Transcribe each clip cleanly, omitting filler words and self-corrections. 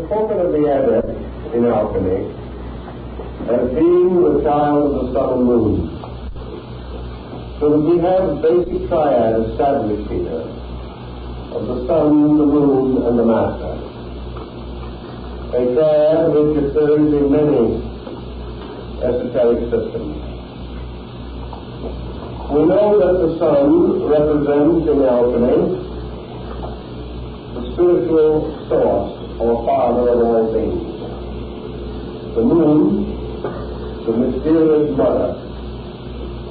spoken of the adept in alchemy as being the child of the sun and moon. So that we have a basic triad established here of the sun, the moon, and the master. A triad which occurs in many esoteric systems. We know that the sun represents in alchemy the spiritual source or father of all things. The moon, the mysterious mother,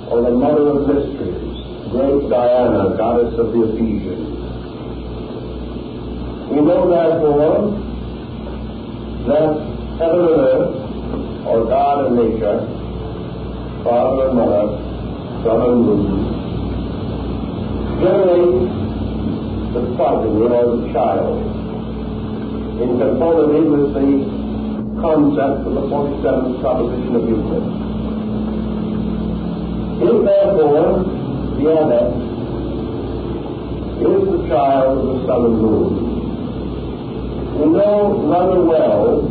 or the mother of mysteries, great Diana, goddess of the Ephesians. We know therefore that heaven and earth, or God and nature, father and mother, sun and moon, generate the progeny or the child in conformity with the concept of the 47th proposition of Euclid. If therefore the adept is the child of the sun and moon, we know rather well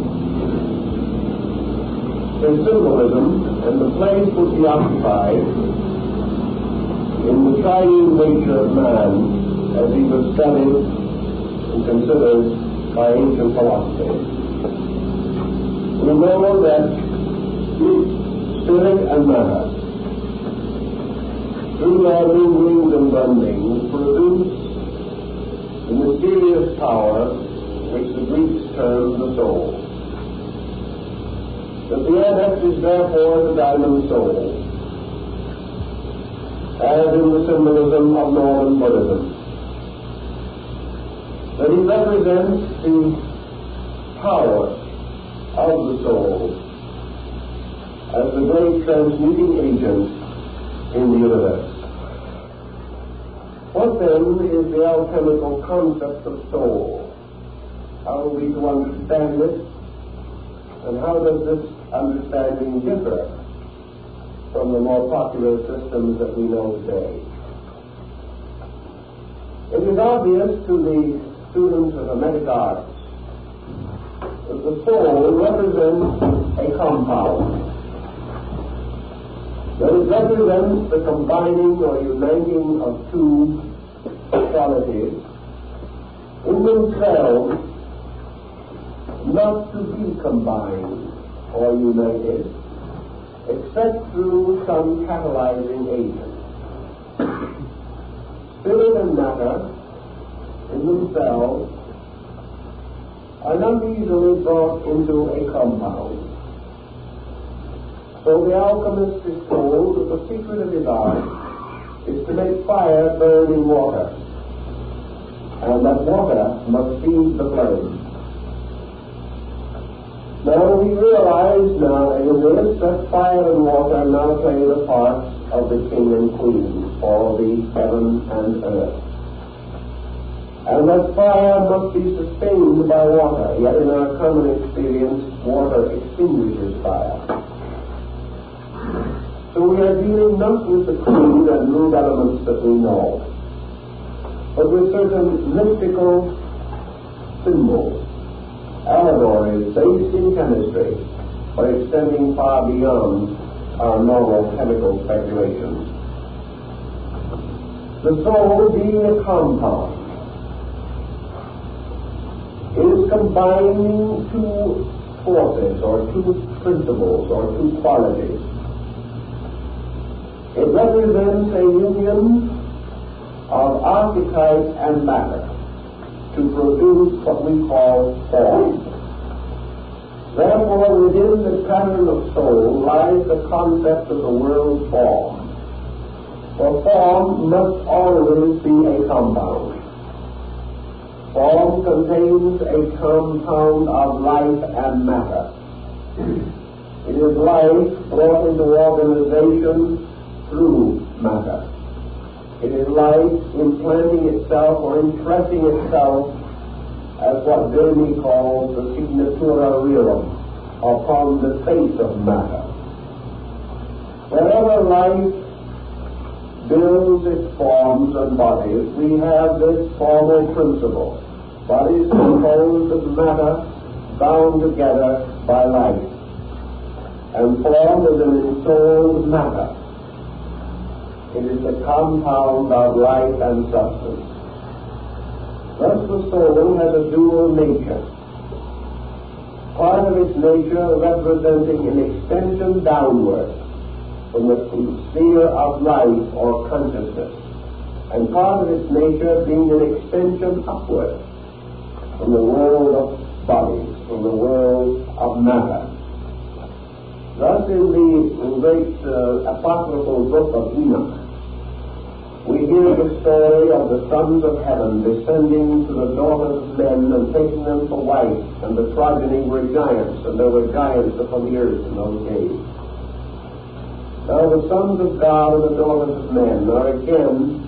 his symbolism and the place would be occupied in the triune nature of man as he was studied and considered by ancient philosophy. We know that spirit and matter, through their minglings and blendings, produce the mysterious power which the Greeks term the soul. That the adept is therefore the diamond soul, as in the symbolism of Northern Buddhism. That he represents the power of the soul as the great transmuting agent in the universe. What then is the alchemical concept of soul? How are we to understand it? And how does this understanding differ from the more popular systems that we know today? It is obvious to the students of hermetic arts that the soul represents a compound. That it represents the combining or uniting of two qualities in themselves, not to be combined or united except through some catalyzing agent. Spirit and matter in themselves are not easily brought into a compound. So the alchemist is told that the secret of his art is to make fire burn in water, and that water must feed the flame. Now we realize now in this that fire and water now play the parts of the king and queen for the heaven and earth. And that fire must be sustained by water, yet in our common experience, water extinguishes fire. So we are dealing not with the crude and rude elements that we know, but with certain mystical symbols, allegories based in chemistry, but extending far beyond our normal chemical speculations. The soul, being a compound, is combining two forces or two principles or two qualities. It represents a union of archetype and matter to produce what we call form. Therefore, within the pattern of soul lies the concept of the world form. For form must always be a compound. Form contains a compound of life and matter. It is life brought into organization through matter. It is life implanting itself or impressing itself as what Vermi calls the signatura rerum upon the face of matter. Wherever life builds its forms and bodies, we have this formal principle. Bodies composed of matter bound together by life and formed as an ensouled matter. It is the compound of life and substance. Thus the soul has a dual nature, part of its nature representing an extension downward from the sphere of life or consciousness, and part of its nature being an extension upward from the world of bodies, from the world of matter. Thus in the great apocryphal book of Enoch, we hear the story of the sons of heaven descending to the daughters of men and taking them for wives, and the progeny were giants, and there were giants upon the earth in those days. Now the sons of God and the daughters of men are again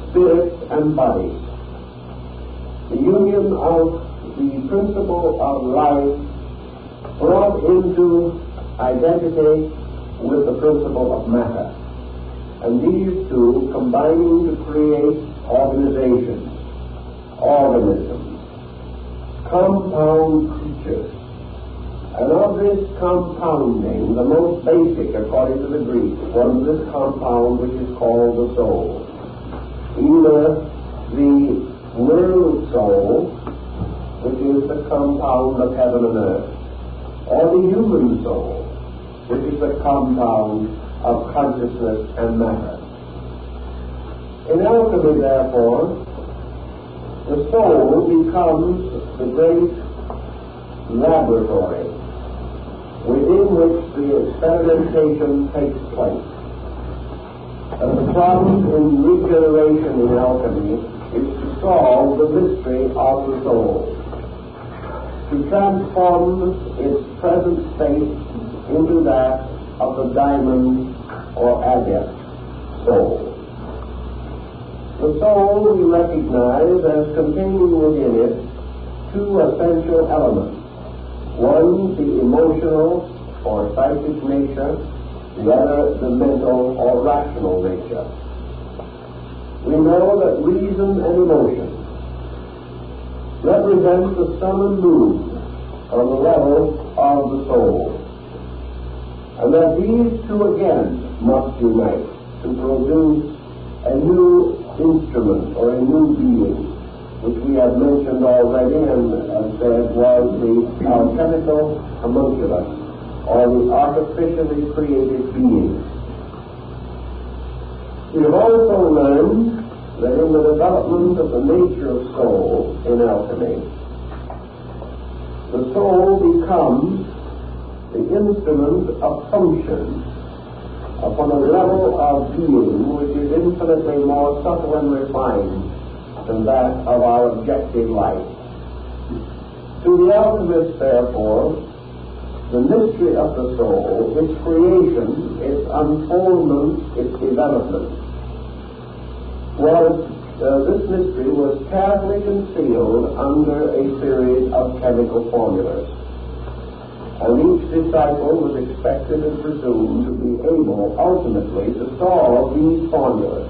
spirits and bodies. The union of the principle of life brought into identity with the principle of matter, and these two combining to create organizations, organisms, compound creatures. And of this compounding, the most basic, according to the Greek, was this compound which is called the soul. Either the world soul, which is the compound of heaven and earth, or the human soul, which is the compound of consciousness and matter. In alchemy, therefore, the soul becomes the great laboratory within which the experimentation takes place. And the problem in regeneration in alchemy is to solve the mystery of the soul, to transform its present state into that of the diamond or agate soul. The soul we recognize as containing within it two essential elements. One, the emotional or psychic nature, the other, the mental or rational nature. We know that reason and emotion represent the sun and moon on the level of the soul, and that these two again must unite to produce a new instrument or a new being, which we have mentioned already and said was the alchemical homunculus, or the artificially created being. We have also learned that in the development of the nature of soul in alchemy, the soul becomes the instrument of function upon a level of being which is infinitely more subtle and refined than that of our objective life. To the alchemist, therefore, the mystery of the soul, its creation, its unfoldment, its development, this mystery was carefully concealed under a series of chemical formulas. And each disciple was expected and presumed to be able ultimately to solve these formulas.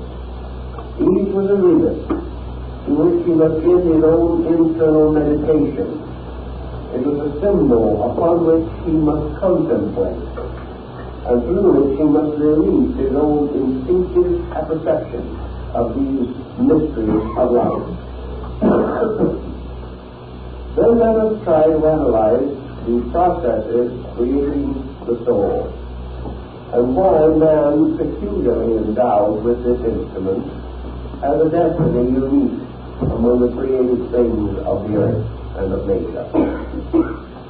Each was a rebus to which he must give his own internal meditation. It was a symbol upon which he must contemplate, and through which he must release his own instinctive apperception of these mysteries of life. Then let us try to analyze the processes creating the soul, and why man, peculiarly endowed with this instrument, has a destiny unique among the created things of the earth and of nature.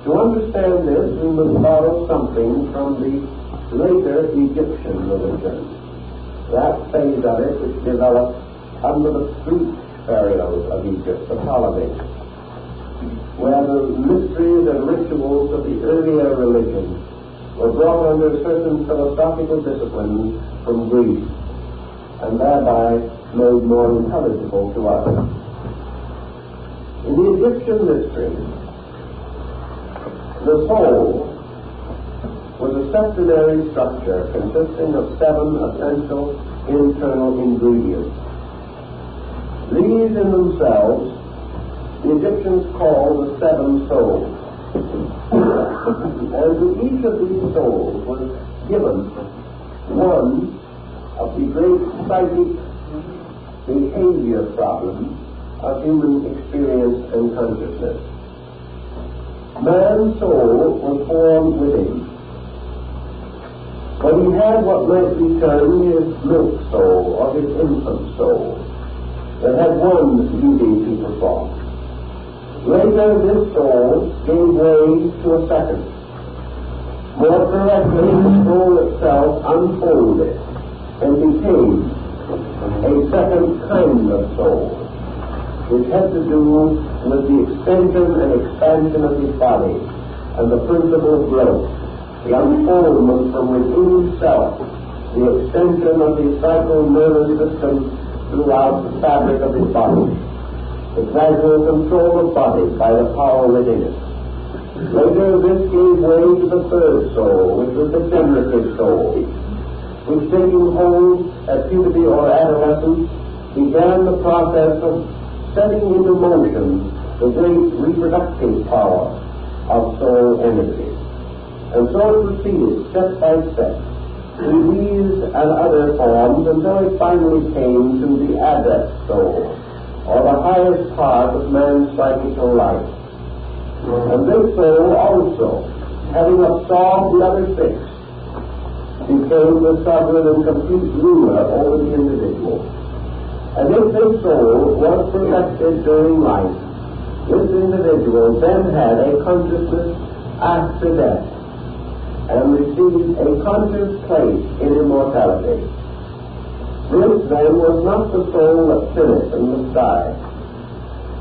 To understand this, we must borrow something from the later Egyptian religion, that phase of it which developed under the Greek pharaohs of Egypt, the Ptolemies, where the mysteries and rituals of the earlier religion were brought under certain philosophical disciplines from Greece, and thereby made more intelligible to us. In the Egyptian mystery, the soul was a septenary structure consisting of 7 essential internal ingredients. These in themselves the Egyptians called the 7 souls. And to each of these souls was given one of the great psychic behavior problems of human experience and consciousness. Man's soul was formed within, but he had what might be termed his milk soul or his infant soul that had one duty to perform. Later, this soul gave way to a second. More correctly, the soul itself unfolded and became a second kind of soul, which had to do with the extension and expansion of his body and the principle of growth, the unfoldment from within himself, the extension of the cycle nervous system throughout the fabric of his body, the gradual control of body by the power within it. Later, this gave way to the third soul, which was the generative soul, which, taking hold at puberty or adolescence, began the process of setting into motion the great reproductive power of soul energy. And so it proceeded, step by step, through these and other forms until it finally came to the adept soul, or the highest part of man's psychical life. And this soul also, having absorbed the other six, became the sovereign and complete ruler over the individual. And if this soul was perfected during life, this individual then had a consciousness after death and received a conscious place in immortality. This then was not the soul that finished and must die,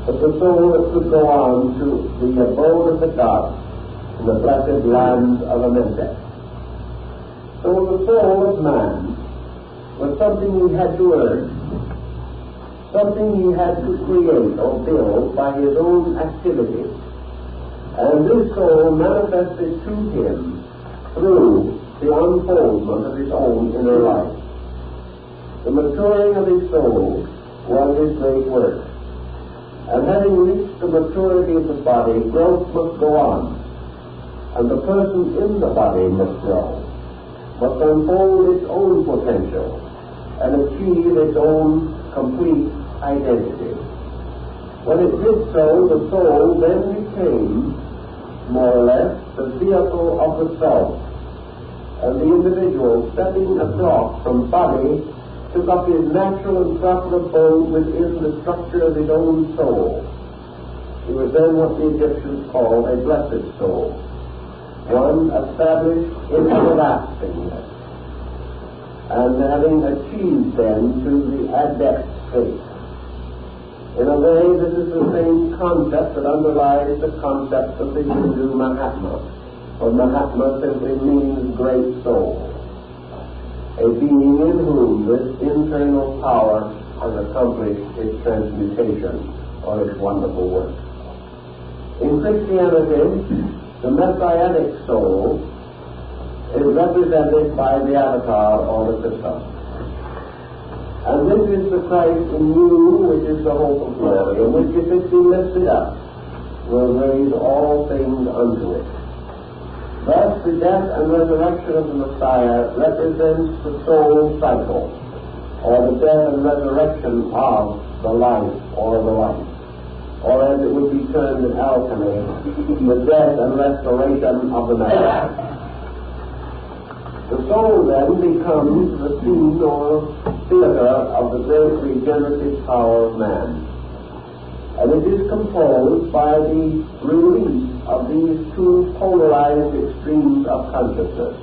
but the soul that could go on to the abode of the gods in the blessed land of Amenta. So the soul of man was something he had to earn, something he had to create or build by his own activity. And this soul manifested to him through the unfoldment of his own inner life. The maturing of his soul was his great work. And having reached the maturity of the body, growth must go on, and the person in the body must grow, must unfold its own potential and achieve its own complete identity. When it did so, the soul then became, more or less, the vehicle of the self, and the individual, stepping across from body, took up his natural and proper abode within the structure of his own soul. He was then what the Egyptians called a blessed soul, one established in everlastingness, and having achieved then to the adept state. In a way, this is the same concept that underlies the concept of the Hindu Mahatma, for Mahatma simply means great soul, a being in whom this internal power has accomplished its transmutation or its wonderful work. In Christianity, the Messianic soul is represented by the avatar or the Christos. And this is the Christ in you, which is the hope of glory, and which, if it be lifted up, will raise all things unto it. Thus, the death and resurrection of the Messiah represents the soul cycle, or the death and resurrection of the life, or the life. Or as it would be termed in alchemy, the death and restoration of the matter. The soul then becomes the scene or theater of the great regenerative power of man. And it is composed by the release of these two polarized extremes of consciousness.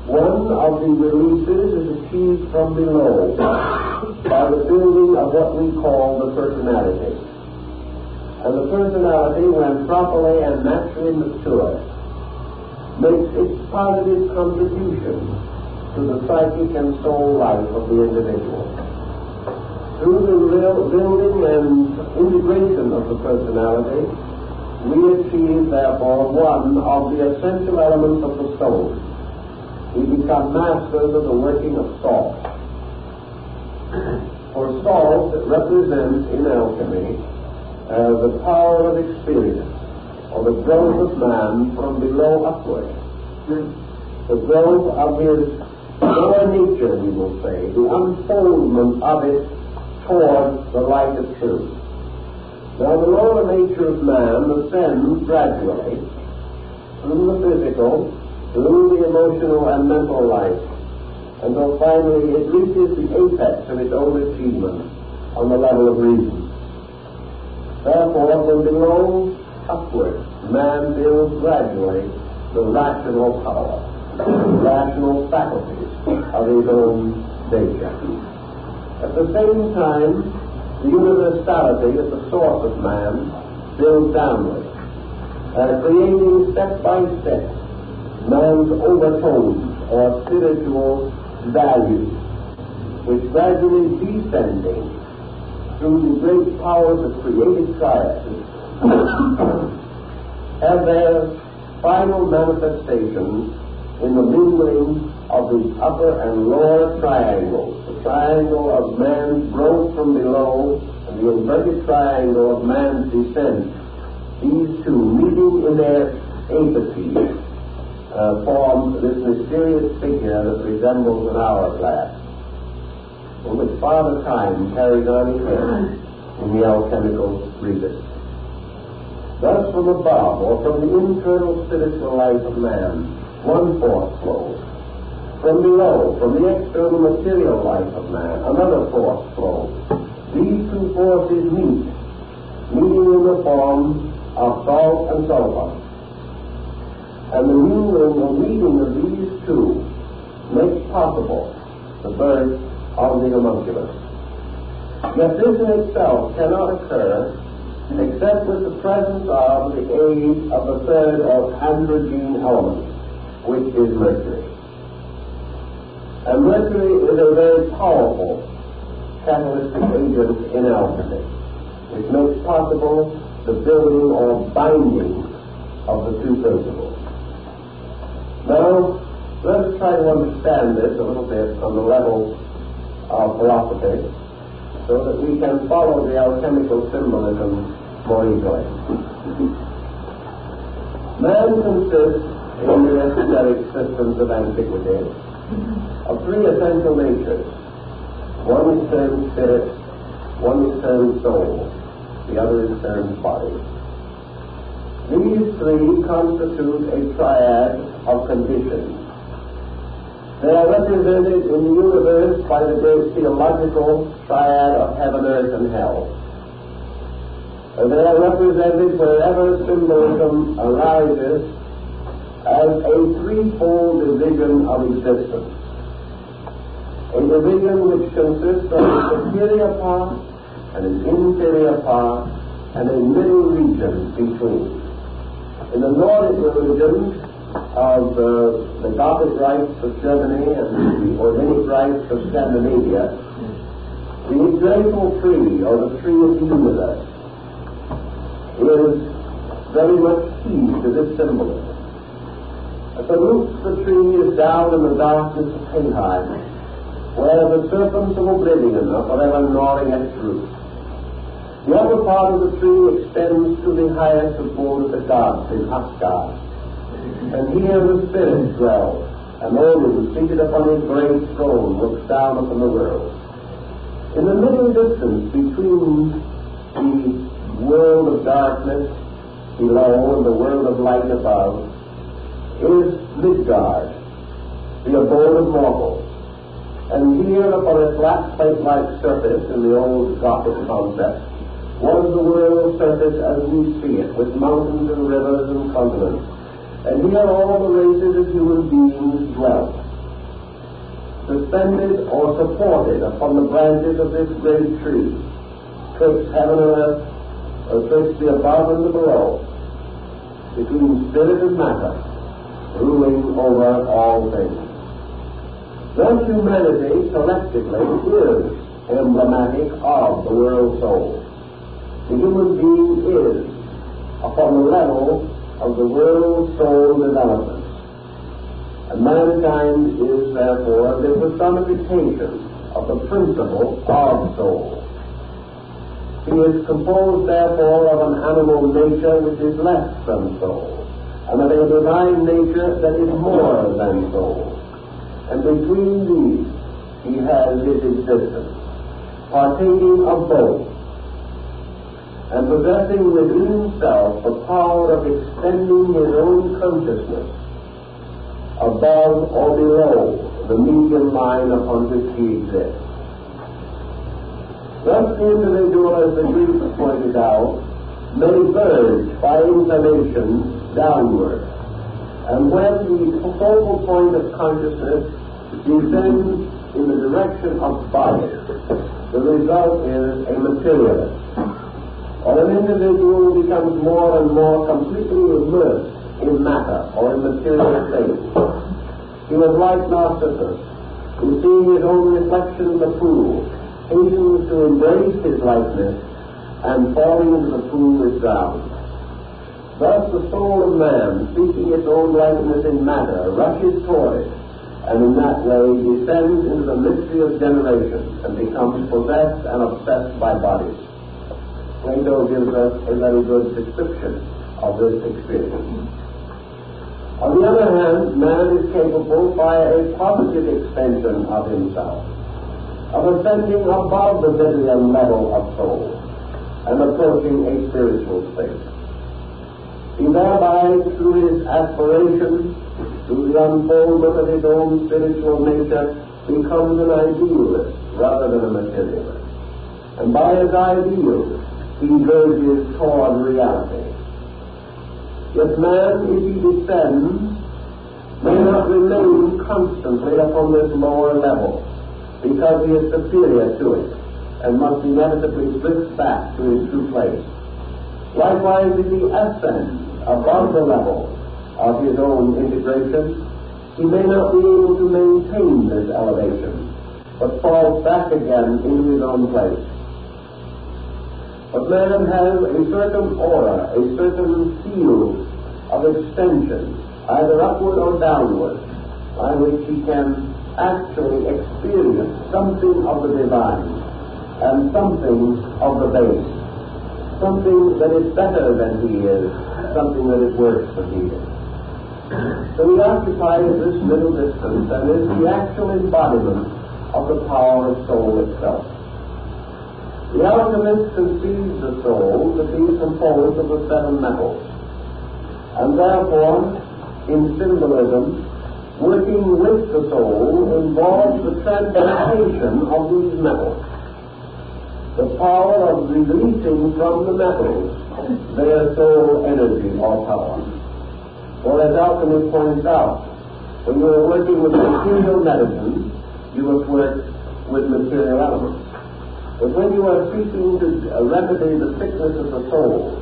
One of the releases is achieved from below by the building of what we call the personality. And the personality, when properly and naturally mature, makes its positive contribution to the psychic and soul life of the individual. Through the building and integration of the personality, we achieve, therefore, one of the essential elements of the soul. We become masters of the working of salt. For salt represents, in alchemy, the power of experience, or the growth of man from below upward. The growth of his lower nature, we will say, the unfoldment of it towards the light of truth. Now, the lower nature of man ascends gradually through the physical, through the emotional and mental life, until finally it reaches the apex of its own achievement on the level of reason. Therefore, from below upward, man builds gradually the rational power, the rational faculties of his own nature. At the same time, the universality at the source of man builds downward, creating step by step man's overtones or spiritual values, which gradually descending through the great powers of creative triads have their final manifestation in the mingling of the upper and lower triangles, the triangle of man's growth from below and the inverted triangle of man's descent. These two meeting in their apeces form this mysterious figure that resembles an hourglass, in which Father Time carries on his head in the alchemical rebus. Thus, from above, or from the internal spiritual life of man, one force flows. From below, from the external material life of man, another force flows. These two forces meeting in the form of salt and sulfur. And the union or meeting of these two makes possible the birth of the homunculus. Yet this in itself cannot occur except with the presence of the aid of the third or androgen element, which is mercury. And mercury is a very powerful catalytic agent in alchemy, which makes possible the building or binding of the two principles. Now, let us try to understand this a little bit on the level of philosophy, so that we can follow the alchemical symbolism more easily. Man consists in the esoteric systems of antiquity of three essential natures. One is termed spirit, one is termed soul, the other is termed body. These three constitute a triad of conditions. They are represented in the universe by the great theological triad of heaven, earth, and hell. They are represented wherever symbolism arises as a threefold division of existence. A division which consists of a superior part, and an inferior part, and a middle region between. In the Nordic religions of the Gothic rites of Germany and the Organic rites of Scandinavia, the eternal tree, or the tree of the universe, is very much key to this symbolism. At the roots of the tree is down in the darkness of Helheim, where the serpents of oblivion are forever gnawing at its roots. The upper part of the tree extends to the highest abode of the gods in Asgard, and here the spirits dwell, and Odin, seated upon his great throne, looks down upon the world. In the middle distance between the world of darkness below and the world of light above is Midgard, the abode of mortals. And here upon a flat plate-like surface in the old Gothic concept was the world surface as we see it, with mountains and rivers and continents. And here all the races of human beings dwelt, suspended or supported upon the branches of this great tree, twixt heaven and earth, or twixt the above and the below, between spirit and matter, ruling over all things. Thus humanity collectively is emblematic of the world soul. The human being is upon the level of the world soul development. And mankind is therefore the personification of the principle of soul. He is composed, therefore, of an animal nature which is less than soul, and of a divine nature that is more than soul. And between these he has his existence, partaking of both, and possessing within himself the power of extending his own consciousness above or below the medium line upon which he exists. Thus the individual, as the Greeks pointed out, may verge by inclination downward, and when the focal point of consciousness descends in the direction of body, the result is a materialist, or an individual who becomes more and more completely immersed in matter or in material things. He was like Narcissus, who, seeing his own reflection in the pool, hastens to embrace his likeness, and falling into the pool is drowned. Thus the soul of man, seeking its own likeness in matter, rushes toward it, and in that way descends into the mystery of generation and becomes possessed and obsessed by bodies. Plato gives us a very good description of this experience. On the other hand, man is capable, by a positive extension of himself, of ascending above the material level of soul and approaching a spiritual state. He thereby, through his aspiration, through the unfoldment of his own spiritual nature, becomes an idealist rather than a materialist. And by his ideal, he verges toward reality. Yet man, if he descends, may not remain constantly upon this lower level, because he is superior to it, and must inevitably drift back to his true place. Likewise, if he ascends above the level of his own integration, he may not be able to maintain this elevation, but falls back again into his own place. But man has a certain aura, a certain field of extension, either upward or downward, by which he can actually experience something of the divine and something of the base, something that is better than he is, something that is worse than he is. So he occupies this middle distance and is the actual embodiment of the power of soul itself. The alchemist conceives the soul to be composed of the seven metals, and therefore, in symbolism, working with the soul involves the transmutation of these metals, the power of releasing from the metals their soul energy or power. For as alchemy points out, when you are working with material medicine, you must work with material elements. But when you are seeking to remedy the sickness of the soul,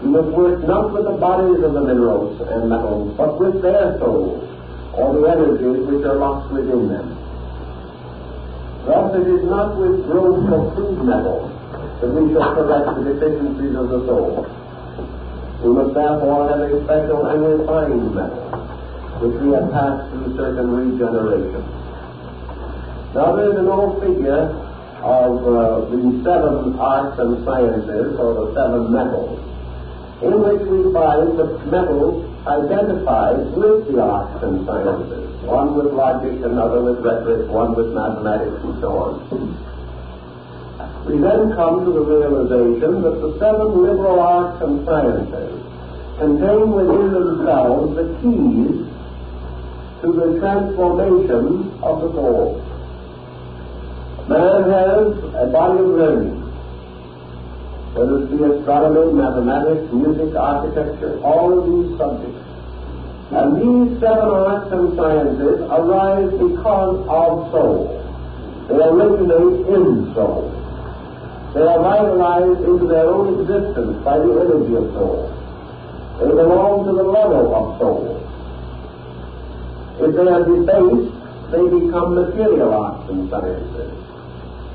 you must work not with the bodies of the minerals and metals, but with their souls, or the energies which are locked within them. Thus it is not with gross or crude metals that we shall correct the deficiencies of the soul. We must therefore have a special and refined metal, which we have passed through certain regeneration. Now there is an old figure of the seven arts and sciences, or the seven metals, in which we find the metals identified with the arts and sciences, one with logic, another with rhetoric, one with mathematics, and so on. We then come to the realization that the seven liberal arts and sciences contain within themselves the keys to the transformation of the soul. Man has a body of learning, whether it be astronomy, mathematics, music, architecture, all of these subjects. And these seven arts and sciences arise because of soul. They originate in soul. They are vitalized into their own existence by the energy of soul. They belong to the level of soul. If they are debased, they become material arts and sciences.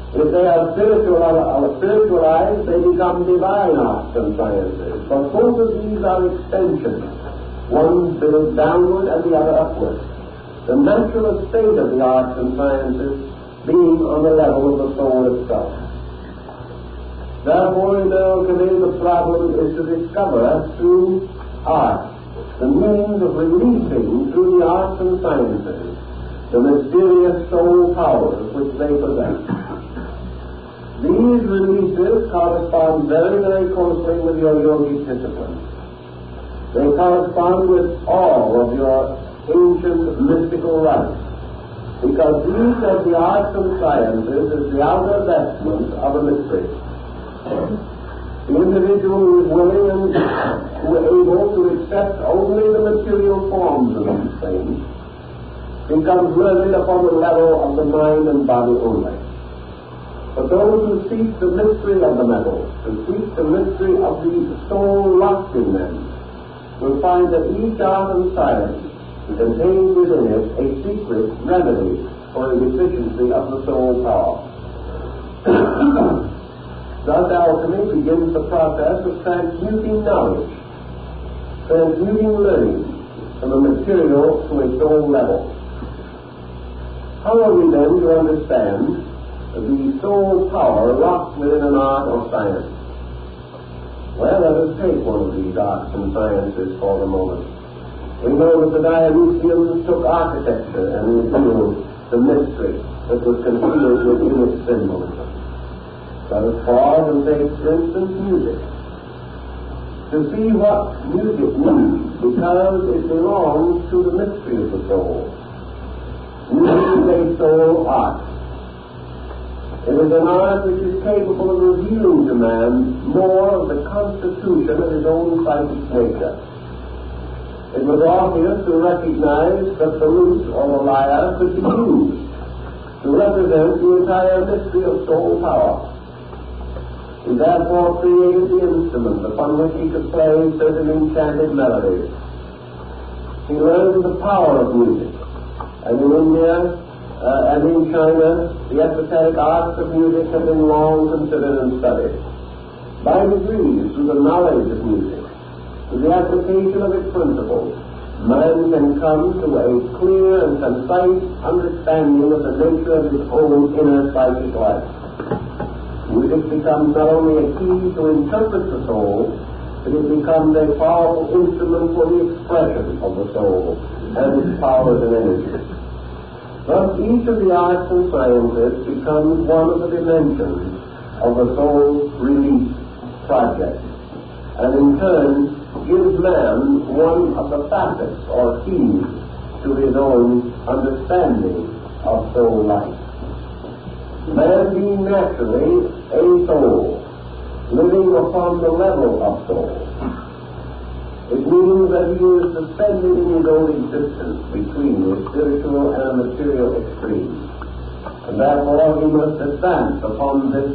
If they are spiritualized, they become divine arts and sciences. But both of these are extensions. One builds downward and the other upward. The natural state of the arts and sciences being on the level of the soul itself. Therefore, in alchemy, the problem is to discover through art the means of releasing through the arts and sciences the mysterious soul powers which they possess. These releases correspond very, very closely with your yogic discipline. They correspond with all of your ancient mystical rites, because these are the arts and sciences as the outer vestment of a mystery. The individual who is willing and who is able to accept only the material forms of these things becomes learned upon the level of the mind and body only. But those who seek the mystery of the metals, who seek the mystery of the soul locked in them, will find that each art and science contains within it a secret remedy for the deficiency of the soul power. Thus, alchemy begins the process of transmuting knowledge, transmuting learning from a material to a soul level. How are we then to understand the soul power locked within an art or science? Well, let us take one of these arts and sciences for the moment. We know that the Dionysians took architecture and revealed the mystery that was concealed within its symbolism. Let us pause and take, for instance, music. To see what music means, because it belongs to the mystery of the soul. Music is a soul art. It is an art which is capable of revealing to man more of the constitution of his own psychic nature. It was obvious to recognize that the lute or the lyre could be used to represent the entire mystery of soul power. He therefore created the instrument upon which he could play certain enchanted melodies. He learned the power of music, and in India and in China, the esoteric arts of music have been long considered and studied. By degrees, through the knowledge of music, through the application of its principles, man can come to a clear and concise understanding of the nature of his own inner psychic life. Music becomes not only a key to interpret the soul, but it becomes a powerful instrument for the expression of the soul and its powers and energies. Thus, each of the arts and sciences becomes one of the dimensions of the soul's release project, and in turn gives man one of the facets or keys to his own understanding of soul life. Man being naturally a soul, living upon the level of soul, it means that he is suspended in his own existence between the spiritual and material extremes. And therefore he must advance upon this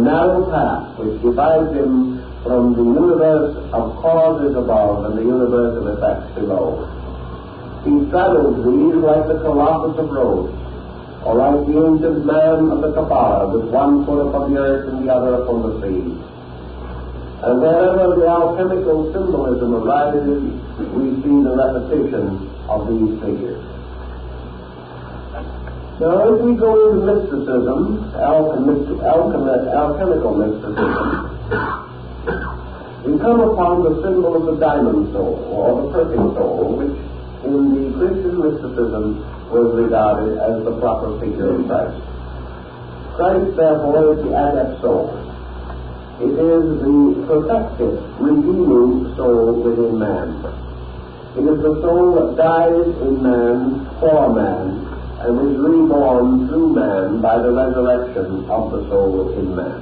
narrow path which divides him from the universe of causes above and the universe of effects below. He straddles these like the Colossus of Rhodes, or like the ancient man of the Kabbalah, with one foot upon the earth and the other upon the sea. And wherever the alchemical symbolism arises, we see the repetition of these figures. Now, as we go into mysticism, alchemical mysticism, we come upon the symbol of the diamond soul, or the perfect soul, which in the Christian mysticism was regarded as the proper figure of Christ. Christ, therefore, is the adept soul. It is the perfected, redeeming soul within man. It is the soul that dies in man for man and is reborn through man by the resurrection of the soul in man.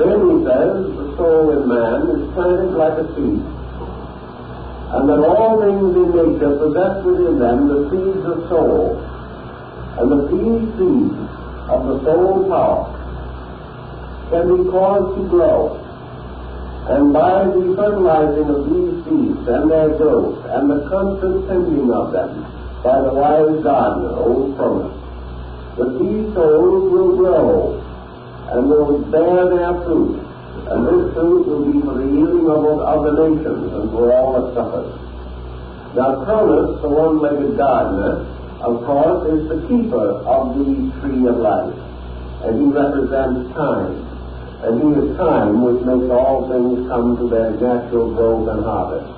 Then he says the soul in man is planted like a seed, and that all things in nature possess within them the seeds of soul, and that these seeds of the soul power can be caused to grow, and by the fertilizing of these seeds and their growth and the constant tending of them by the wise gardener, old Cronus, that these souls will grow and will bear their fruit, and this fruit will be for the healing of the nations and for all that suffers. Now Cronus, the one-legged gardener, of course, is the keeper of the tree of life, and he represents time. and he is time which makes all things come to their natural growth and harvest.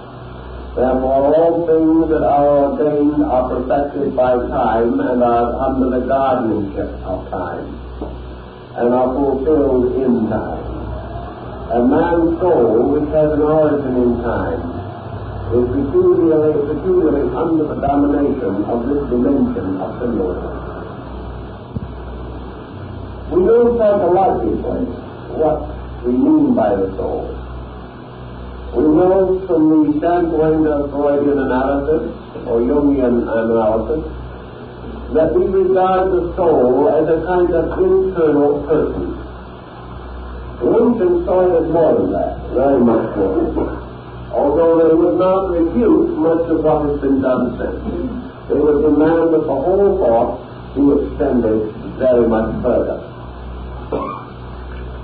Therefore all things that are ordained are perfected by time and are under the guardianship of time, and are fulfilled in time. And man's soul, which has an origin in time, is peculiarly under the domination of this dimension of symbolism. We know psychologically what we mean by the soul. We know from the standpoint of Freudian analysis or Jungian analysis that we regard the soul as a kind of internal person. The ancients saw it as more than that, very much more than that. Although they would not refute much of what has been done since. They would demand that the whole thought be extended very much further.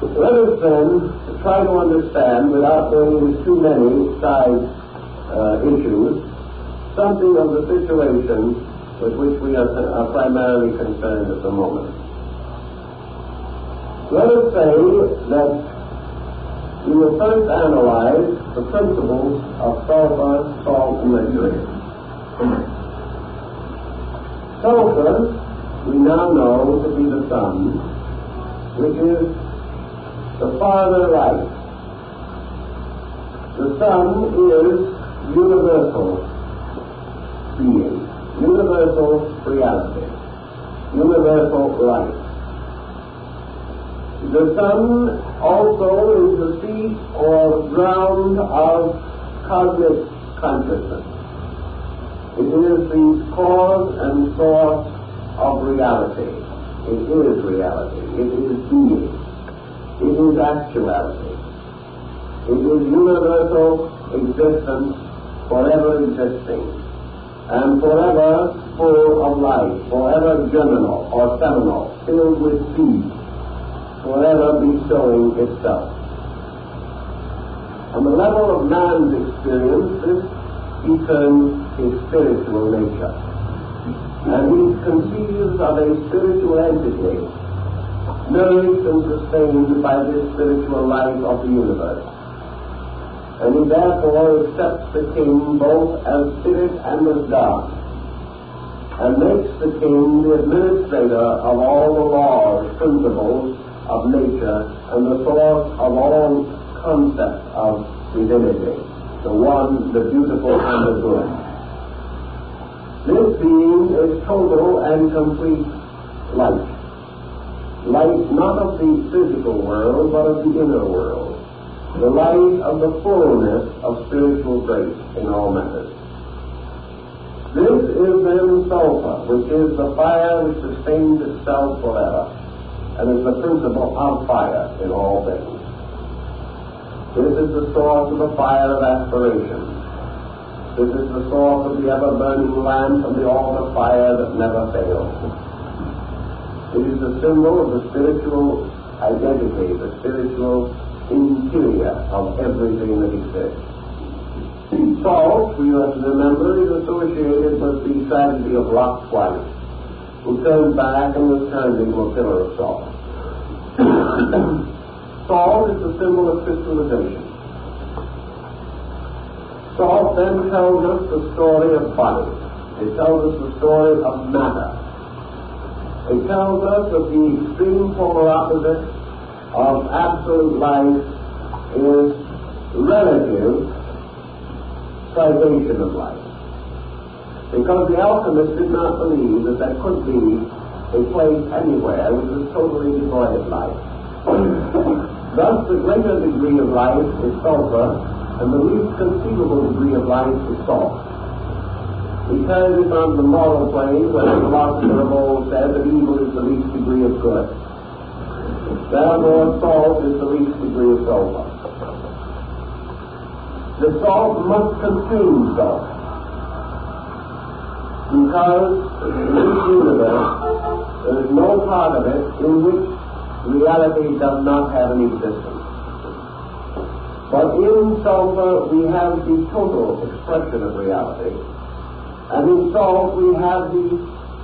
Let us then try to understand, without going into too many side issues, something of the situation with which we are primarily concerned at the moment. Let us say that we will first analyze the principles of sulfur, salt, and mercury. Sulfur, we now know to be the sun, which is the farther light. The sun is universal being, universal reality, universal light. The sun also is the seat or ground of cosmic consciousness. It is the cause and source of reality. It is reality. It is being. It is actuality. It is universal existence, forever existing, and forever full of life, forever germinal or seminal, filled with seed, forever bestowing itself. On the level of man's experience, this he terms his spiritual nature. And he conceives of a spiritual entity nourished and sustained by this spiritual life of the universe. And he therefore accepts the king both as spirit and as God, and makes the king the administrator of all the laws, principles of nature, and the source of all concepts of divinity, the one, the beautiful, and the good. This being is total and complete light. Light not of the physical world, but of the inner world. The light of the fullness of spiritual grace in all matters. This is then sulfur, which is the fire which sustains itself forever, and is the principle of fire in all things. This is the source of the fire of aspiration. This is the source of the ever-burning lamp and the altar fire that never fails. It is the symbol of the spiritual identity, the spiritual interior of everything that exists. Salt, we have to remember, is associated with the tragedy of Lot's wife, who turned back and was turned into a pillar of salt. Salt is the symbol of crystallization. Salt then tells us the story of bodies. It tells us the story of matter. It tells us that the extreme polar opposite of absolute life is relative privation of life. Because the alchemists did not believe that there could be a place anywhere which was totally devoid of life. Thus, the greater degree of life is sulfur, and the least conceivable degree of life is salt. We carry this on the moral plane, where the philosopher of old said that evil is the least degree of good. Therefore, salt is the least degree of sulfur. The salt must consume salt, because in this universe there is no part of it in which reality does not have an existence. But in sulfur we have the total expression of reality, and in salt we have the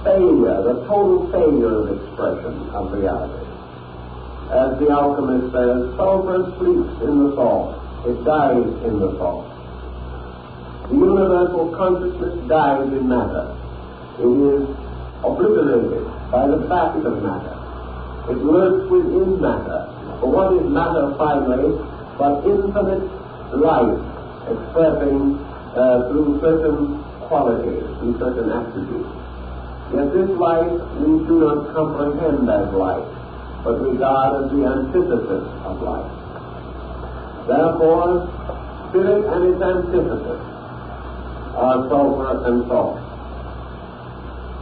failure, the total failure of expression of reality. as the alchemist says, sulfur sleeps in the salt. It dies in the salt. The universal consciousness dies in matter. It is obliterated by the fact of matter. It lurks within matter. For what is matter finally but infinite life expressing through certain qualities, through certain attributes. Yet this life we do not comprehend as life, but regard as the antithesis of life. Therefore, spirit and its antithesis are sulfur and salt.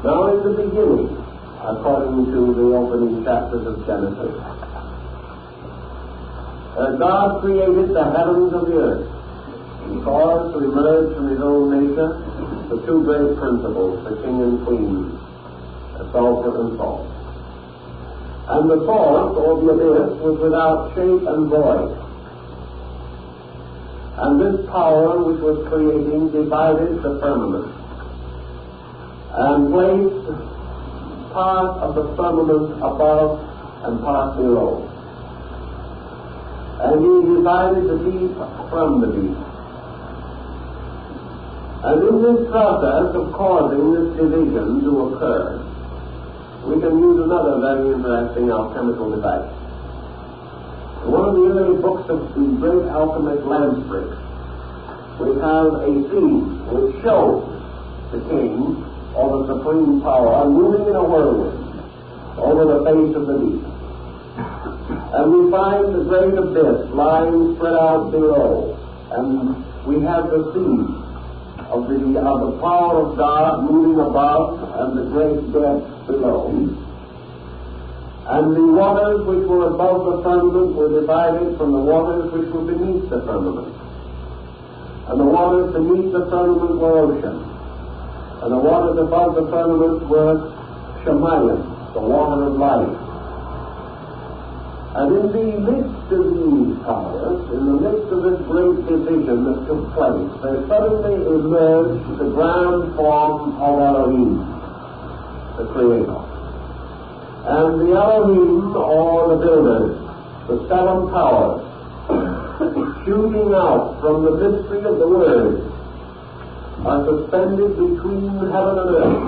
Now in the beginning, according to the opening chapters of Genesis, God created the heavens and the earth. He caused to emerge from his own nature the two great principles, the king and queen, sulfur and salt. And the salt, or the abyss, was without shape and void. And this power which was creating divided the firmament and placed part of the firmament above and part below. And he divided the deep from the deep. And in this process of causing this division to occur, we can use another very interesting alchemical device. In one of the early books of the great alchemist Lamprey, we have a scene which shows the king, or the supreme power, moving in a whirlwind over the face of the deep. And we find the great abyss lying spread out below, and we have the scene of the power of God moving above and the great depths below. And the waters which were above the firmament were divided from the waters which were beneath the firmament. And the waters beneath the firmament were ocean. And the waters above the firmament were Shemayim, the water of life. And in the midst of these powers, in the midst of this great division that took place, there suddenly emerged the grand form of Elohim, the Creator. And the Elohim, or the builders, the seven powers, shooting out from the mystery of the Word, are suspended between heaven and earth.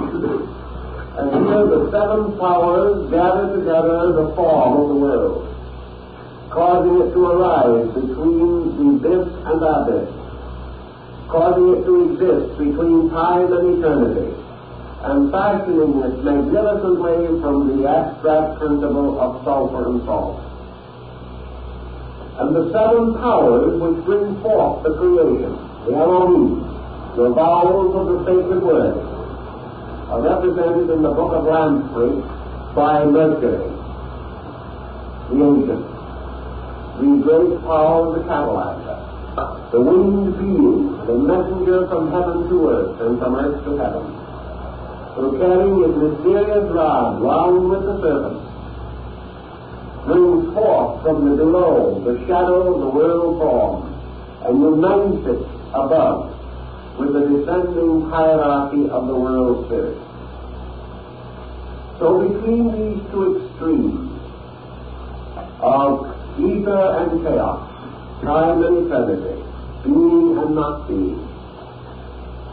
And here the seven powers gather together the form of the world, causing it to arise between the abyss and abyss, causing it to exist between time and eternity, and fashioning it magnificently from the abstract principle of sulfur and salt. And the seven powers which bring forth the creation, the Elohim, the vowels of the sacred word, are represented in the book of Lamprey by Mercury, the ancient, the great power of the catalyzer, the winged being, the messenger from heaven to earth and from earth to heaven, who carrying his mysterious rod wound with the serpent, brings forth from the below the shadow of the world form and unites it above with the descending hierarchy of the world spirit. So between these two extremes of ether and chaos, time and eternity, being and not being,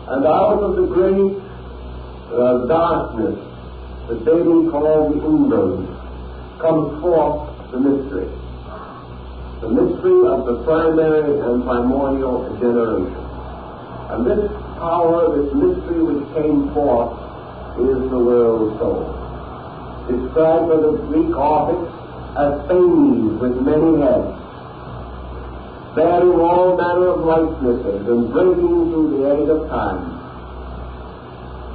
and out of the great darkness that David called the umbra, comes forth the mystery of the primary and primordial generation. And this power, this mystery which came forth, is the world soul, described by the Greek authors as things with many heads, bearing all manner of likenesses and breaking through the age of time,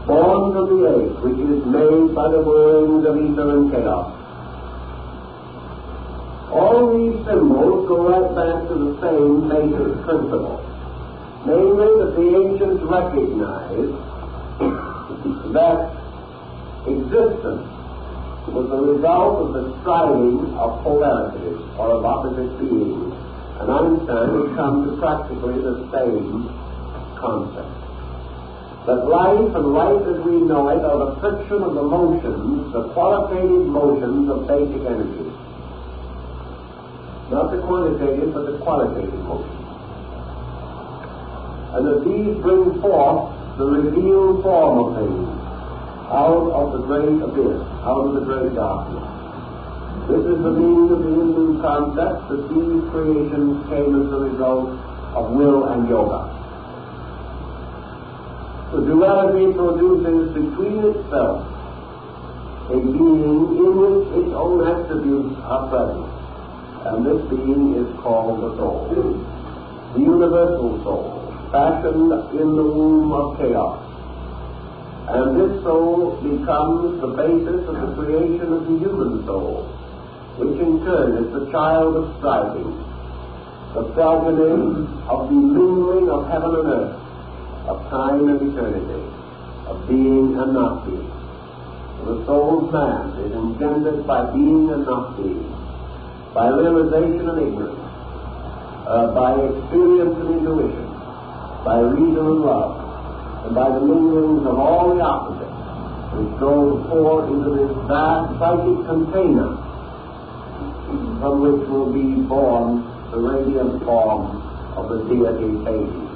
born from the age which is made by the whirlings of ether and chaos. All these symbols go right back to the same basic principle, namely that the ancients recognized that existence was the result of the striving of polarities, or of opposite beings, and Einstein has come to practically the same concept. That life and life as we know it are the friction of the motions, the qualitative motions of basic energies. not the quantitative but the qualitative motions. And that these bring forth the revealed form of things out of the great abyss, out of the great darkness. This is the meaning of the Hindu concept that these creations came as a result of will and yoga. The duality produces between itself a being in which its own attributes are present, and this being is called the soul, the universal soul, fashioned in the womb of chaos. And this soul becomes the basis of the creation of the human soul, which in turn is the child of striving, the progeny of the mingling of heaven and earth, of time and eternity, of being and not being. The soul's man is engendered by being and not being, by realization and ignorance, by experience and intuition, by reason and love, and by the minglings of all the opposites, which goes forth into this vast psychic container from which will be born the radiant form of the deity Hades,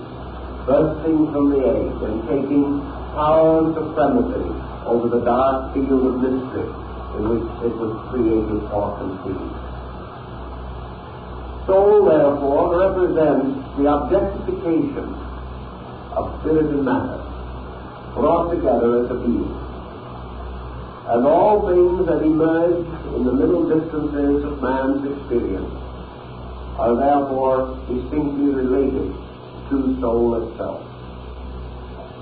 bursting from the egg and taking power and supremacy over the dark field of mystery in which it was created or conceived. Soul, therefore, represents the objectification of spirit and matter, brought together as a being. And all things that emerge in the middle distances of man's experience are therefore distinctly related to soul itself.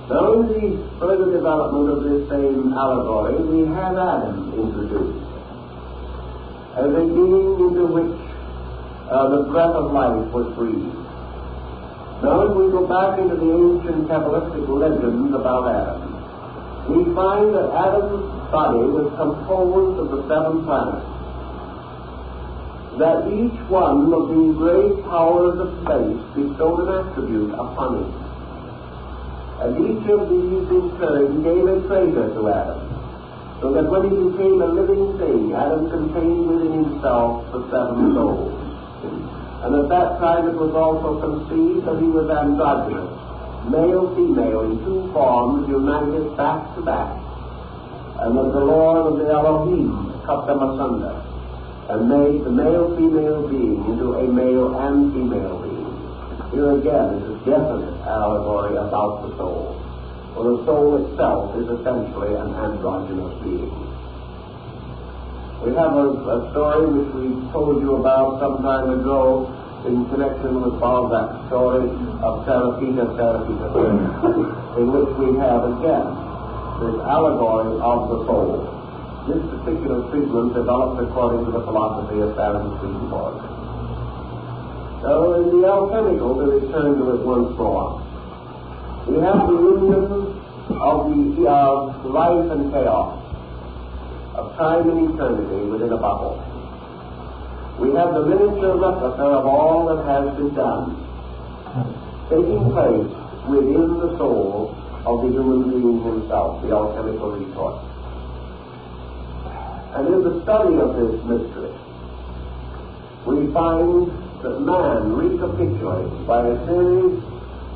Now, in the further development of this same allegory, we have Adam introduced as a being into which the breath of life was breathed. Now, if we go back into the ancient Kabbalistic legends about Adam, we find that Adam's body was composed of the 7 planets, that each one of these great powers of space bestowed an attribute upon him. And each of these in turn gave a treasure to Adam, so that when he became a living thing, Adam contained within himself the 7 souls. And at that time it was also conceived that he was androgynous, male-female in 2 forms united back to back, and that the Lord of the Elohim cut them asunder and made the male-female being into a male and female being. Here again is a definite allegory about the soul, for the soul itself is essentially an androgynous being. We have a story which we told you about some time ago in connection with Balzac's story of Sarapita, in which we have again this allegory of the soul. This particular treatment developed according to the philosophy of Sarapita. So in the alchemical, to return to it once more, we have the union of life and chaos, of time and eternity within a bubble. We have the miniature replica of all that has been done, taking place within the soul of the human being himself, the alchemical resource. And in the study of this mystery, we find that man recapitulates by a series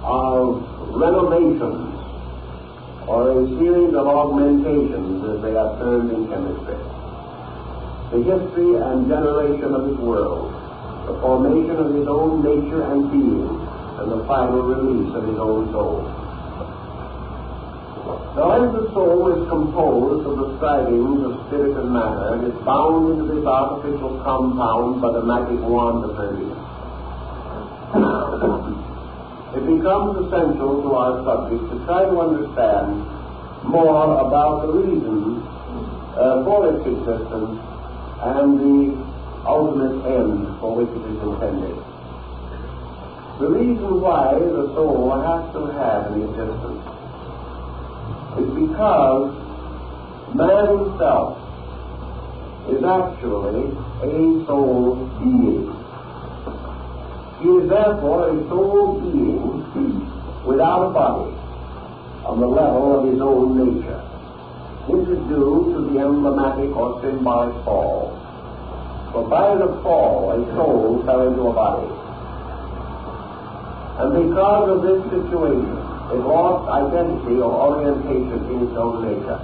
of renovations or a series of augmentations, as they are termed in chemistry, the history and generation of his world, the formation of his own nature and being, and the final release of his own soul. Now, as the soul is composed of the strivings of spirit and matter, and is bound into this artificial compound by the magic wand of Hermes, it becomes essential to our subject to try to understand more about the reasons for its existence and the ultimate end for which it is intended. The reason why the soul has to have an existence is because man himself is actually a soul being. He is therefore a soul being without a body on the level of his own nature. This is due to the emblematic or symbolic fall. For by the fall, a soul fell into a body. And because of this situation, it lost identity or orientation in its own nature.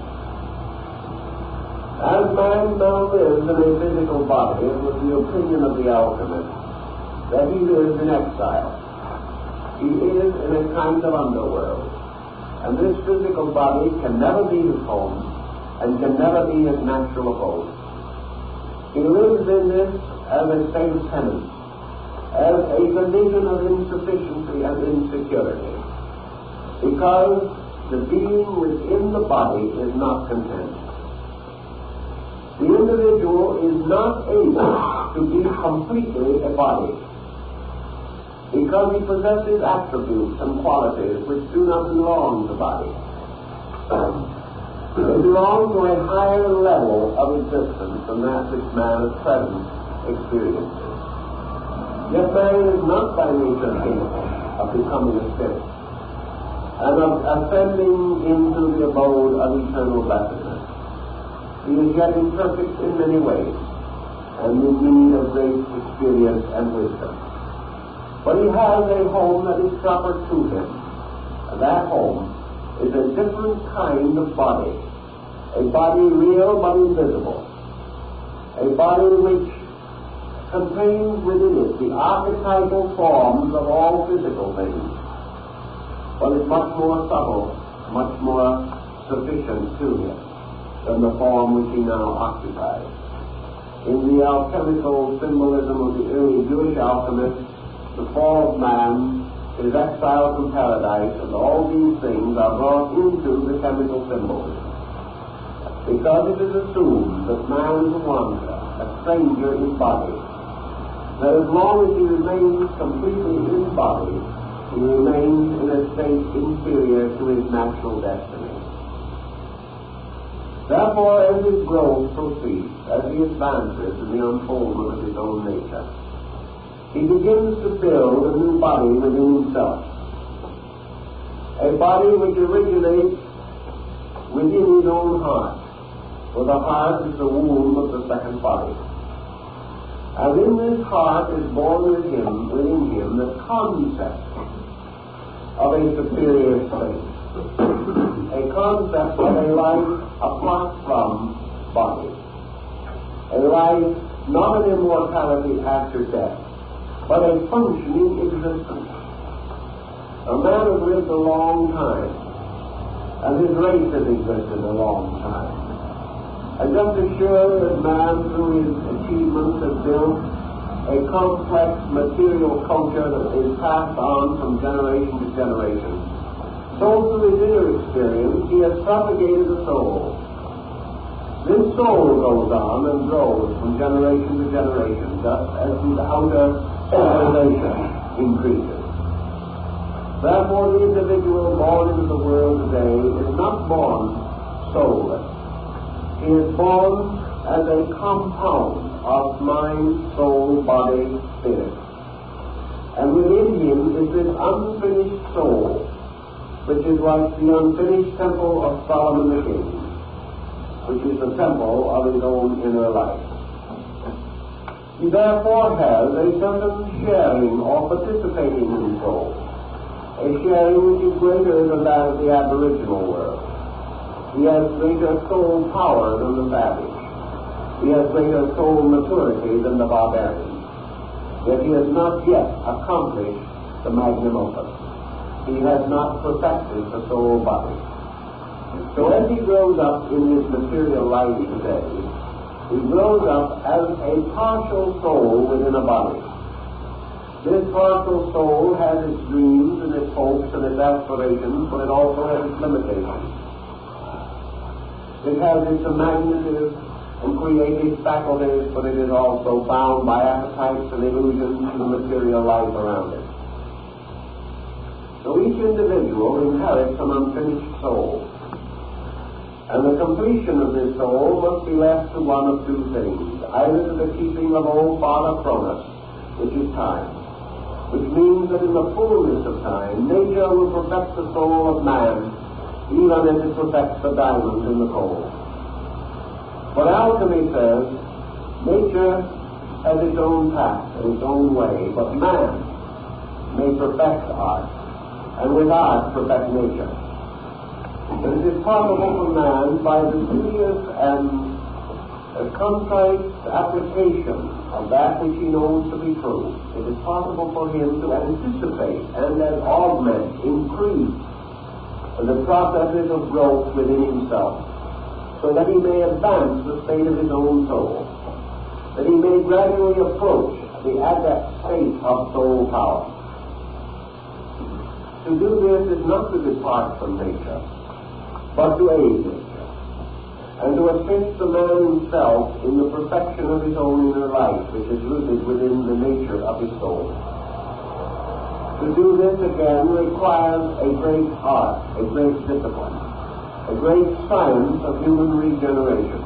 As man now lives in a physical body, it was the opinion of the alchemist that he lives in exile. He is in a kind of underworld. And this physical body can never be his home and can never be his natural abode. He lives in this as a state of penance, as a condition of insufficiency and insecurity, because the being within the body is not content. The individual is not able to be completely a body, because he possesses attributes and qualities which do not belong to the body. They belong to a higher level of existence than that which man at present experiences. Yet man is not by nature capable of becoming a spirit and of ascending into the abode of eternal blessedness. He is yet imperfect in many ways and in need of great experience and wisdom. But he has a home that is proper to him, and that home is a different kind of body, a body real but invisible, a body which contains within it the archetypal forms of all physical things, but is much more subtle, much more sufficient to him than the form which he now occupies. In the alchemical symbolism of the early Jewish alchemists, the fall of man, his exile from paradise, and all these things are brought into the chemical symbolism. Because it is assumed that man is a wanderer, a stranger in body, that as long as he remains completely in body, he remains in a state inferior to his natural destiny. Therefore, as his growth proceeds, as he advances in the unfoldment of his own nature, he begins to build a new body within himself, a body which originates within his own heart, for the heart is the womb of the second body. And in this heart is born within him the concept of a superior state, a concept of a life apart from body, a life not an immortality after death, but a functioning existence. A man has lived a long time, and his race has existed a long time. And just as sure as man, through his achievements, has built a complex material culture that is passed on from generation to generation, so through his inner experience, he has propagated a soul. This soul goes on and grows from generation to generation, just as his outer civilization increases. Therefore, the individual born into the world today is not born soulless. He is born as a compound of mind, soul, body, spirit. And within him is this unfinished soul, which is like the unfinished temple of Solomon the King, which is the temple of his own inner life. He therefore has a certain sharing or participating in the soul, a sharing which is greater than that of the aboriginal world. He has greater soul power than the savage. He has greater soul maturity than the barbarian. Yet he has not yet accomplished the magnum opus. He has not perfected the soul body. So as he grows up in this material life today, he grows up as a partial soul within a body. This partial soul has its dreams and its hopes and its aspirations, but it also has its limitations. It has its imaginative and creative faculties, but it is also bound by appetites and illusions to the material life around it. So each individual inherits an unfinished soul. And the completion of this soul must be left to one of two things, either to the keeping of old Father Cronus, which is time, which means that in the fullness of time, nature will perfect the soul of man, even as it perfects the diamond in the coal. But alchemy says, nature has its own path and its own way, but man may perfect art, and with art perfect nature. But it is possible for man, by the serious and contrite application of that which he knows to be true, it is possible for him to anticipate and then augment, increase the processes of growth within himself, so that he may advance the state of his own soul, that he may gradually approach the adept state of soul power. To do this is not to depart from nature, but to aid nature, and to assist the man himself in the perfection of his own inner life, which is rooted within the nature of his soul. To do this again requires a great art, a great discipline, a great science of human regeneration.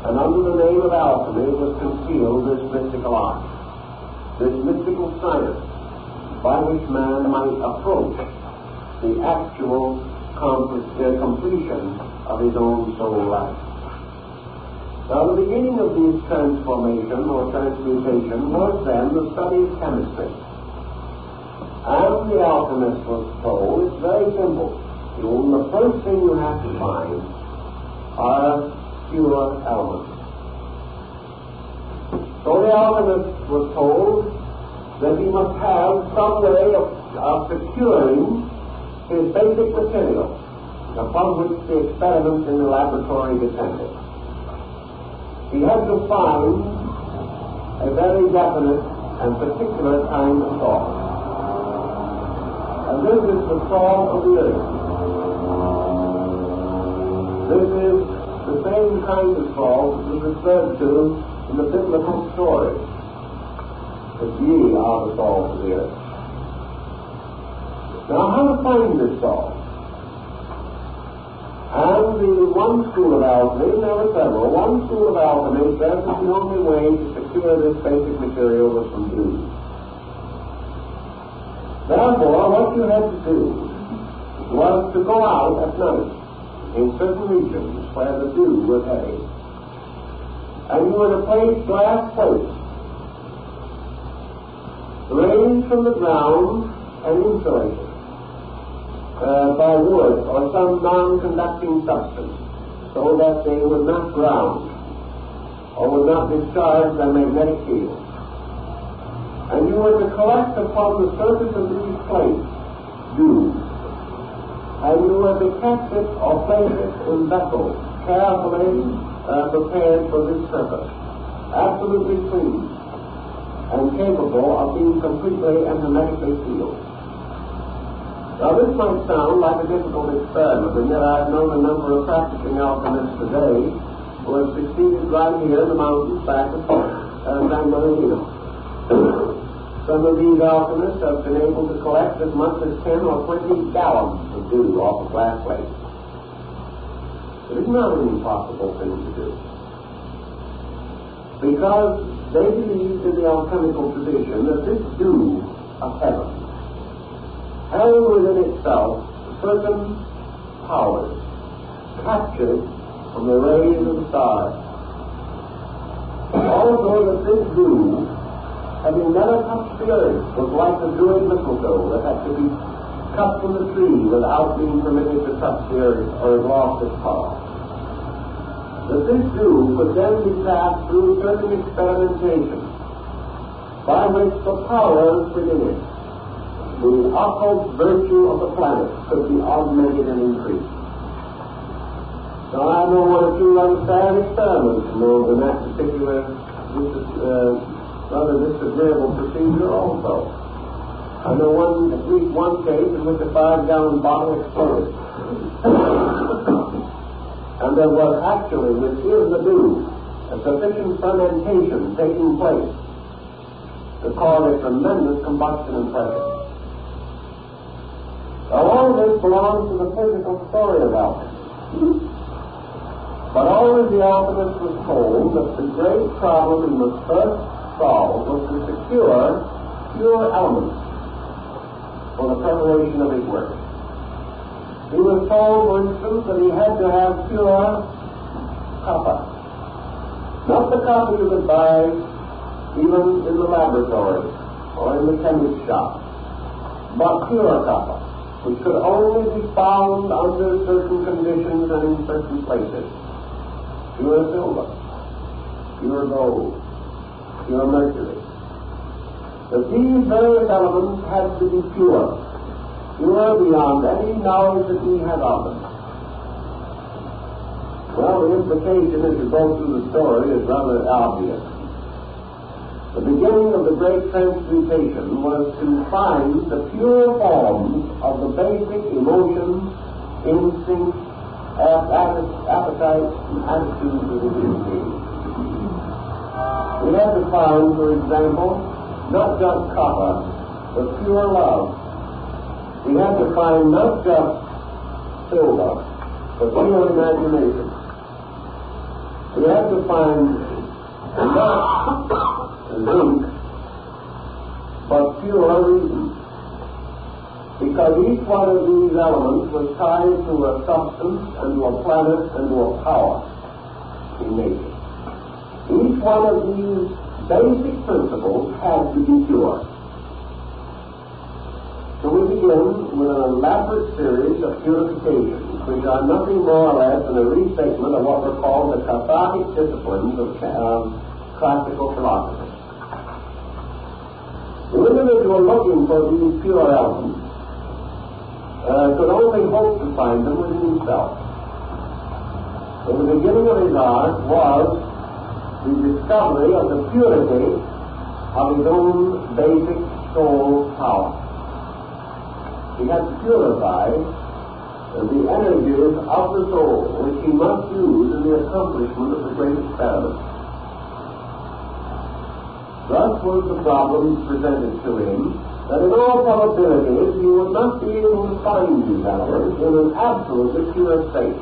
And under the name of alchemy was concealed this mystical art, this mystical science by which man might approach the actual completion of his own soul life. Now, the beginning of this transformation or transmutation was then the study of chemistry. And the alchemist was told, it's very simple. The first thing you have to find are pure elements. So the alchemist was told that he must have some way of securing his basic material upon which the experiments in the laboratory depended. He had to find a very definite and particular kind of salt. And this is the salt of the earth. This is the same kind of salt that was referred to in the biblical story, that ye are the salt of the earth. Now, how to find this salt? And the one school of alchemy, there were several, one school of alchemy says that the only way to secure this basic material was from dew. Therefore, what you had to do was to go out at night in certain regions where the dew was heavy, and you were to place glass plates raised from the ground and insulated by wood or some non-conducting substance, so that they would not ground or would not discharge their magnetic field. And you were to collect upon the surface of these plates dew, and you were to catch it or place it in vessels carefully prepared for this purpose, absolutely clean and capable of being completely and hermetically sealed. Now, this might sound like a difficult experiment, and yet I've known a number of practicing alchemists today who have succeeded right here in the mountains back of San Bernardino. Some of these alchemists have been able to collect as much as 10 or 20 gallons of dew off a glass plate. It is not an impossible thing to do, because they believed in the alchemical tradition that this dew of heaven held within itself certain powers captured from the rays of the stars. Also that this dew, having never touched the earth, was like the druid mistletoe that had to be cut from the tree without being permitted to touch the earth or it lost its power. That this dew would then be passed through certain experimentation by which the powers within it, the occult virtue of the planet, could be augmented and increased. Now, I know one or two understand experiments involved in that particular rather disagreeable procedure also. I know at least one case in which a 5-gallon bottle exploded. And there was actually, within the dew, a sufficient fermentation taking place to cause a tremendous combustion and pressure. Now, all this belongs to the physical story of alchemy. But always the alchemist was told that the great problem he must first solve was to secure pure elements for the preparation of his work. He was told, for instance, that he had to have pure copper. Not the copper you would buy even in the laboratory or in the chemist's shop, but pure copper, which could only be found under certain conditions and in certain places. Pure silver, pure gold, pure mercury. But these various elements had to be pure beyond any knowledge that we have of them. Well, the implication as you go through the story is rather obvious. The beginning of the great transmutation was to find the pure forms of the basic emotions, instincts, appetites, and attitudes of the human being. We had to find, for example, not just copper, but pure love. We had to find not just silver, but pure imagination. We had to find not zinc, but pure reason. Because each one of these elements was tied to a substance and to a planet and to a power in nature. Each one of these basic principles had to be pure. So we begin with an elaborate series of purifications, which are nothing more or less than a restatement of what were called the cathartic disciplines of classical philosophy. The individual looking for these pure elements could only hope to find them within himself. So the beginning of his art was the discovery of the purity of his own basic soul power. He had to purify the energies of the soul, which he must use in the accomplishment of the great experiment. Thus was the problem presented to him that in all probability he would not be able to find these elements in an absolutely pure state.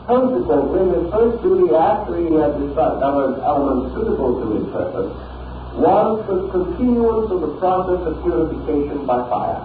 Consequently, his first duty after he had discovered elements suitable to his purpose was the continuance of the process of purification by fire.